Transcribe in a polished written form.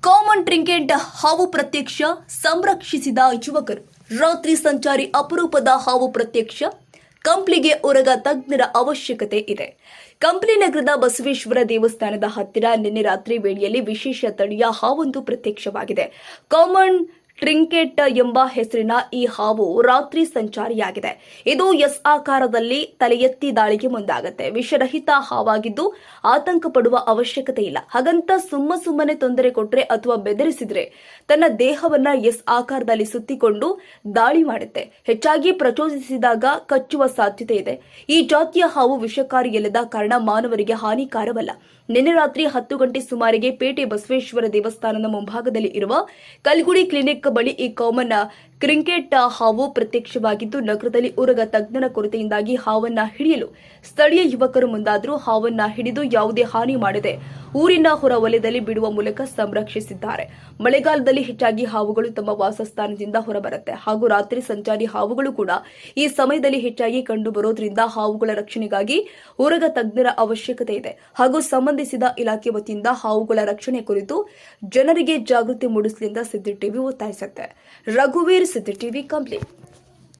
Common trinket ಹಾವು ಪ್ರತ್ಯಕ್ಷ ಸಂರಕ್ಷಿಸಿದ ಯುವಕರು. ರಾತ್ರಿ ಸಂಚಾರಿ ಅಪರೂಪದ ಹಾವು ಪ್ರತ್ಯಕ್ಷ. ಕಂಪ್ಲಿಗೆ ಉರಗ ತಜ್ಞರ ಅವಶ್ಯಕತೆ ಇದೆ. ಕಂಪ್ಲಿ ನಗರದ ಬಸವೇಶ್ವರ ದೇವಸ್ಥಾನದ ಹತ್ತಿರ ನಿನ್ನೆ ರಾತ್ರಿ ವೇಳೆಯಲ್ಲಿ ವಿಶೇಷ ತಳಿಯ ಹಾವೊಂದು ಪ್ರತ್ಯಕ್ಷವಾಗಿದೆ. ಕಾಮನ್ ಟ್ರಿಂಕೆಟ್ ಎಂಬ ಹೆಸರಿನ ಈ ಹಾವು ರಾತ್ರಿ ಸಂಚಾರಿಯಾಗಿದೆ. ಇದು ಎಸ್ ಆಕಾರದಲ್ಲಿ ತಲೆ ಎತ್ತಿ ದಾಳಿಗೆ ಮುಂದಾಗುತ್ತೆ. ವಿಷರಹಿತ ಹಾವಾಗಿದ್ದು ಆತಂಕ ಪಡುವ ಅವಶ್ಯಕತೆ ಇಲ್ಲ. ಹಾಗಂತ ಸುಮ್ಮನೆ ತೊಂದರೆ ಕೊಟ್ರೆ ಅಥವಾ ಬೆದರಿಸಿದ್ರೆ ತನ್ನ ದೇಹವನ್ನ ಎಸ್ ಆಕಾರದಲ್ಲಿ ಸುತ್ತಿಕೊಂಡು ದಾಳಿ ಮಾಡುತ್ತೆ. ಹೆಚ್ಚಾಗಿ ಪ್ರಚೋದಿಸಿದಾಗ ಕಚ್ಚುವ ಸಾಧ್ಯತೆ ಇದೆ. ಈ ಜಾತಿಯ ಹಾವು ವಿಷಕಾರಿಯಲ್ಲದ ಕಾರಣ ಮಾನವರಿಗೆ ಹಾನಿಕಾರವಲ್ಲ. ನಿನ್ನೆ ರಾತ್ರಿ 10 ಗಂಟೆ ಸುಮಾರಿಗೆ ಪೇಟೆ ಬಸವೇಶ್ವರ ದೇವಸ್ಥಾನದ ಮುಂಭಾಗದಲ್ಲಿ ಇರುವ ಕಲ್ಗುಡಿ ಕ್ಲಿನಿಕ್ ಬಳಿ ಈ ಕಾಮನ್ ಟ್ರಿಂಕೆಟ್ ಹಾವು ಪ್ರತ್ಯಕ್ಷವಾಗಿದ್ದು, ನಗರದಲ್ಲಿ ಉರಗ ತಜ್ಞರ ಕೊರತೆಯಿಂದಾಗಿ ಹಾವನ್ನ ಹಿಡಿಯಲು ಸ್ಥಳೀಯ ಯುವಕರು ಮುಂದಾದರೂ ಹಾವನ್ನ ಹಿಡಿದು ಯಾವುದೇ ಹಾನಿ ಮಾಡದೆ ಊರಿನ ಹೊರ ವಲಯದಲ್ಲಿ ಬಿಡುವ ಮೂಲಕ ಸಂರಕ್ಷಿಸಿದ್ದಾರೆ. ಮಳೆಗಾಲದಲ್ಲಿ ಹೆಚ್ಚಾಗಿ ಹಾವುಗಳು ತಮ್ಮ ವಾಸಸ್ಥಾನದಿಂದ ಹೊರಬರುತ್ತೆ ಹಾಗೂ ರಾತ್ರಿ ಸಂಚಾರಿ ಹಾವುಗಳು ಕೂಡ ಈ ಸಮಯದಲ್ಲಿ ಹೆಚ್ಚಾಗಿ ಕಂಡುಬರೋದ್ರಿಂದ ಹಾವುಗಳ ರಕ್ಷಣೆಗಾಗಿ ಉರಗ ತಜ್ಞರ ಅವಶ್ಯಕತೆ ಇದೆ ಹಾಗೂ ಸಂಬಂಧಿಸಿದ ಇಲಾಖೆ ವತಿಯಿಂದ ಹಾವುಗಳ ರಕ್ಷಣೆ ಕುರಿತು ಜನರಿಗೆ ಜಾಗೃತಿ ಮೂಡಿಸಲಿ ಅಂತ ಸಿದ್ದಿ ಟಿವಿ ಒತ್ತಾಯಿಸುತ್ತೆ. ರಘುವೀರ್, ಸಿದ್ದಿ ಟಿವಿ, ಕಂಪ್ಲಿ.